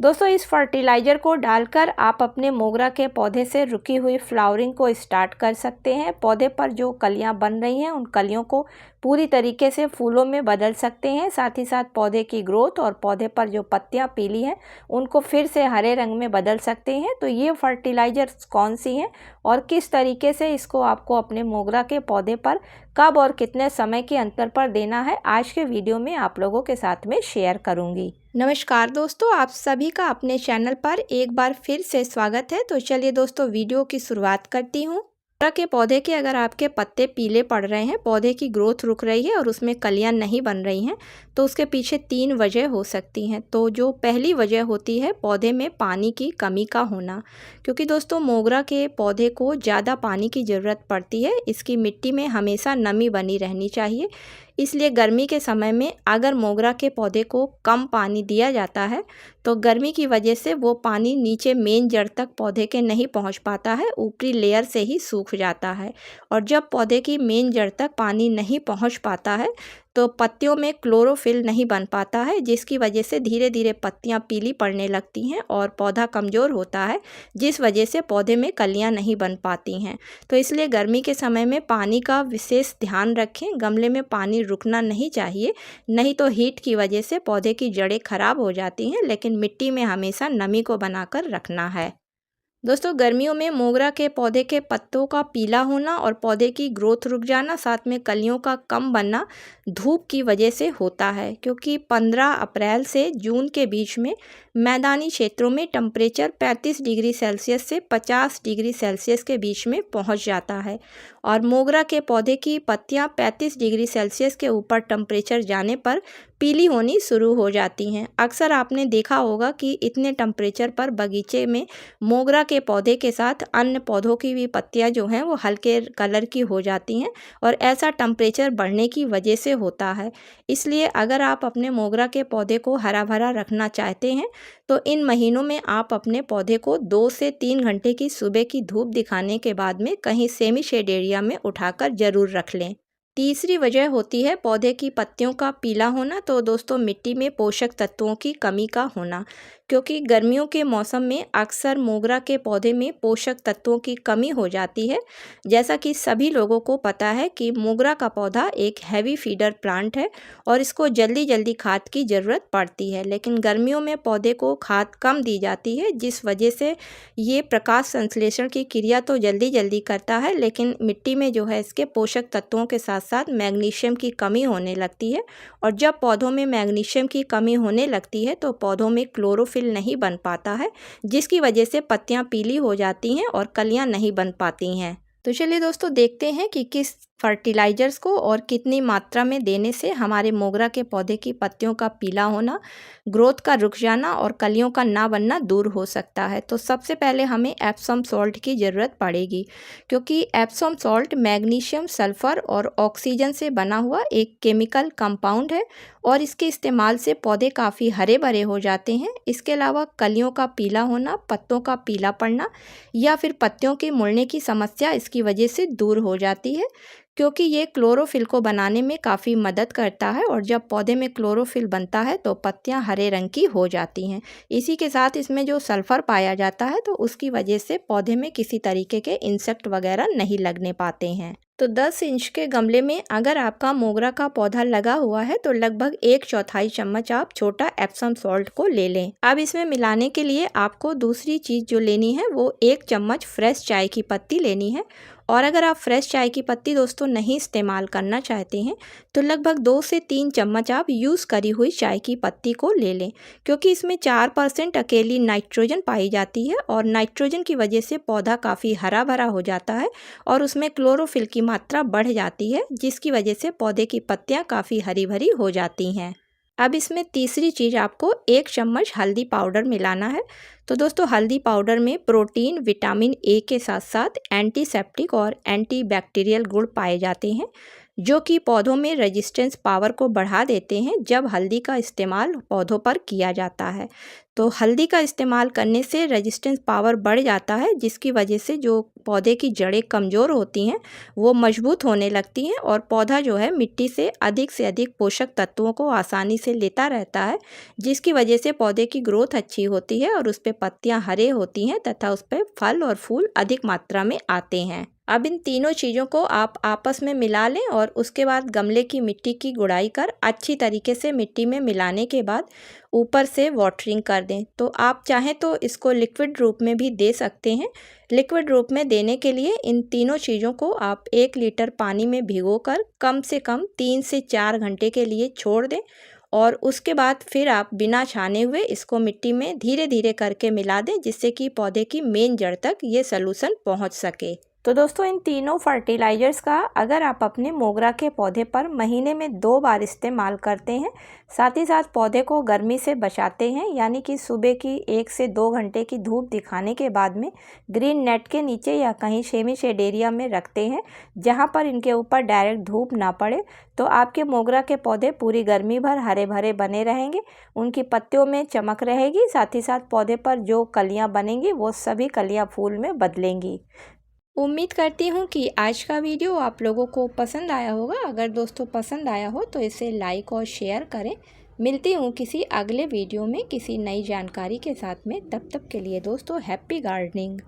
दोस्तों इस फर्टिलाइज़र को डालकर आप अपने मोगरा के पौधे से रुकी हुई फ्लावरिंग को स्टार्ट कर सकते हैं। पौधे पर जो कलियां बन रही हैं उन कलियों को पूरी तरीके से फूलों में बदल सकते हैं। साथ ही साथ पौधे की ग्रोथ और पौधे पर जो पत्तियां पीली हैं उनको फिर से हरे रंग में बदल सकते हैं। तो ये फर्टिलाइज़र कौन सी हैं और किस तरीके से इसको आपको अपने मोगरा के पौधे पर कब और कितने समय के अंतर पर देना है, आज के वीडियो में आप लोगों के साथ में शेयर करूंगी। नमस्कार दोस्तों, आप सभी का अपने चैनल पर एक बार फिर से स्वागत है। तो चलिए दोस्तों वीडियो की शुरुआत करती हूँ। मोगरा के पौधे के अगर आपके पत्ते पीले पड़ रहे हैं, पौधे की ग्रोथ रुक रही है और उसमें कलियां नहीं बन रही हैं, तो उसके पीछे 3 वजह हो सकती हैं। तो जो पहली वजह होती है पौधे में पानी की कमी का होना, क्योंकि दोस्तों मोगरा के पौधे को ज़्यादा पानी की ज़रूरत पड़ती है। इसकी मिट्टी में हमेशा नमी बनी रहनी चाहिए। इसलिए गर्मी के समय में अगर मोगरा के पौधे को कम पानी दिया जाता है तो गर्मी की वजह से वो पानी नीचे मेन जड़ तक पौधे के नहीं पहुंच पाता है, ऊपरी लेयर से ही सूख जाता है। और जब पौधे की मेन जड़ तक पानी नहीं पहुंच पाता है तो पत्तियों में क्लोरोफिल नहीं बन पाता है, जिसकी वजह से धीरे धीरे पत्तियां पीली पड़ने लगती हैं और पौधा कमज़ोर होता है, जिस वजह से पौधे में कलियां नहीं बन पाती हैं। तो इसलिए गर्मी के समय में पानी का विशेष ध्यान रखें। गमले में पानी रुकना नहीं चाहिए, नहीं तो हीट की वजह से पौधे की जड़ें खराब हो जाती हैं। लेकिन मिट्टी में हमेशा नमी को बनाकर रखना है। दोस्तों गर्मियों में मोगरा के पौधे के पत्तों का पीला होना और पौधे की ग्रोथ रुक जाना, साथ में कलियों का कम बनना धूप की वजह से होता है, क्योंकि 15 अप्रैल से जून के बीच में मैदानी क्षेत्रों में टेम्परेचर 35 डिग्री सेल्सियस से 50 डिग्री सेल्सियस के बीच में पहुंच जाता है। और मोगरा के पौधे की पत्तियां 35 डिग्री सेल्सियस के ऊपर टेम्परेचर जाने पर पीली होनी शुरू हो जाती हैं। अक्सर आपने देखा होगा कि इतने टेम्परेचर पर बगीचे में मोगरा के पौधे के साथ अन्य पौधों की भी पत्तियां जो हैं वो हल्के कलर की हो जाती हैं, और ऐसा टेम्परेचर बढ़ने की वजह से होता है। इसलिए अगर आप अपने मोगरा के पौधे को हरा भरा रखना चाहते हैं तो इन महीनों में आप अपने पौधे को 2 से 3 घंटे की सुबह की धूप दिखाने के बाद में कहीं सेमी शेड एरिया में उठाकर ज़रूर रख लें। तीसरी वजह होती है पौधे की पत्तियों का पीला होना। तो दोस्तों मिट्टी में पोषक तत्वों की कमी का होना, क्योंकि गर्मियों के मौसम में अक्सर मोगरा के पौधे में पोषक तत्वों की कमी हो जाती है। जैसा कि सभी लोगों को पता है कि मोगरा का पौधा एक हैवी फीडर प्लांट है और इसको जल्दी जल्दी खाद की ज़रूरत पड़ती है। लेकिन गर्मियों में पौधे को खाद कम दी जाती है, जिस वजह से ये प्रकाश संश्लेषण की क्रिया तो जल्दी जल्दी करता है, लेकिन मिट्टी में जो है इसके पोषक तत्वों के साथ साथ मैग्नीशियम की कमी होने लगती है। और जब पौधों में मैग्नीशियम की कमी होने लगती है तो पौधों में क्लोरोफिल नहीं बन पाता है, जिसकी वजह से पत्तियां पीली हो जाती हैं और कलियां नहीं बन पाती हैं। तो चलिए दोस्तों देखते हैं कि किस फर्टिलाइज़र्स को और कितनी मात्रा में देने से हमारे मोगरा के पौधे की पत्तियों का पीला होना, ग्रोथ का रुक जाना और कलियों का ना बनना दूर हो सकता है। तो सबसे पहले हमें एप्सम सॉल्ट की ज़रूरत पड़ेगी, क्योंकि एप्सम सॉल्ट मैग्नीशियम, सल्फ़र और ऑक्सीजन से बना हुआ एक केमिकल कंपाउंड है और इसके इस्तेमाल से पौधे काफ़ी हरे भरे हो जाते हैं। इसके अलावा कलियों का पीला होना, पत्तों का पीला पड़ना या फिर पत्तियों के मुड़ने की समस्या इसकी वजह से दूर हो जाती है, क्योंकि ये क्लोरोफिल को बनाने में काफ़ी मदद करता है। और जब पौधे में क्लोरोफिल बनता है तो पत्तियां हरे रंग की हो जाती हैं। इसी के साथ इसमें जो सल्फ़र पाया जाता है तो उसकी वजह से पौधे में किसी तरीके के इंसेक्ट वगैरह नहीं लगने पाते हैं। तो 10 इंच के गमले में अगर आपका मोगरा का पौधा लगा हुआ है तो लगभग 1/4 चम्मच आप छोटा एप्सम सॉल्ट को ले लें। अब इसमें मिलाने के लिए आपको दूसरी चीज़ जो लेनी है वो 1 चम्मच फ्रेश चाय की पत्ती लेनी है। और अगर आप फ्रेश चाय की पत्ती दोस्तों नहीं इस्तेमाल करना चाहते हैं तो लगभग 2 से 3 चम्मच आप यूज़ करी हुई चाय की पत्ती को ले लें, क्योंकि इसमें 4% अकेली नाइट्रोजन पाई जाती है और नाइट्रोजन की वजह से पौधा काफ़ी हरा भरा हो जाता है और उसमें क्लोरोफिल की मात्रा बढ़ जाती है, जिसकी वजह से पौधे की पत्तियाँ काफ़ी हरी भरी हो जाती हैं। अब इसमें तीसरी चीज़ आपको 1 चम्मच हल्दी पाउडर मिलाना है। तो दोस्तों हल्दी पाउडर में प्रोटीन, विटामिन ए के साथ साथ एंटीसेप्टिक और एंटीबैक्टीरियल गुण पाए जाते हैं, जो कि पौधों में रेजिस्टेंस पावर को बढ़ा देते हैं जब हल्दी का इस्तेमाल पौधों पर किया जाता है। तो हल्दी का इस्तेमाल करने से रेजिस्टेंस पावर बढ़ जाता है, जिसकी वजह से जो पौधे की जड़ें कमज़ोर होती हैं वो मजबूत होने लगती हैं और पौधा जो है मिट्टी से अधिक पोषक तत्वों को आसानी से लेता रहता है, जिसकी वजह से पौधे की ग्रोथ अच्छी होती है और उस पर पत्तियाँ हरे होती हैं तथा उस पर फल और फूल अधिक मात्रा में आते हैं। अब इन तीनों चीज़ों को आप आपस में मिला लें और उसके बाद गमले की मिट्टी की गुड़ाई कर अच्छी तरीके से मिट्टी में मिलाने के बाद ऊपर से वाटरिंग कर दें। तो आप चाहें तो इसको लिक्विड रूप में भी दे सकते हैं। लिक्विड रूप में देने के लिए इन तीनों चीज़ों को आप 1 लीटर पानी में भिगोकर कम से कम 3 से 4 घंटे के लिए छोड़ दें और उसके बाद फिर आप बिना छाने हुए इसको मिट्टी में धीरे धीरे करके मिला दें, जिससे कि पौधे की मेन जड़ तक ये सॉल्यूशन पहुंच सके। तो दोस्तों इन तीनों फर्टिलाइज़र्स का अगर आप अपने मोगरा के पौधे पर महीने में 2 बार इस्तेमाल करते हैं, साथ ही साथ पौधे को गर्मी से बचाते हैं, यानी कि सुबह की 1 से 2 घंटे की धूप दिखाने के बाद में ग्रीन नेट के नीचे या कहीं सेमी शेड एरिया में रखते हैं जहां पर इनके ऊपर डायरेक्ट धूप ना पड़े, तो आपके मोगरा के पौधे पूरी गर्मी भर हरे भरे बने रहेंगे। उनकी पत्तियों में चमक रहेगी, साथ ही साथ पौधे पर जो कलियाँ बनेंगी वो सभी कलियाँ फूल में बदलेंगी। उम्मीद करती हूँ कि आज का वीडियो आप लोगों को पसंद आया होगा। अगर दोस्तों पसंद आया हो तो इसे लाइक और शेयर करें। मिलती हूँ किसी अगले वीडियो में किसी नई जानकारी के साथ में। तब तक के लिए दोस्तों हैप्पी गार्डनिंग।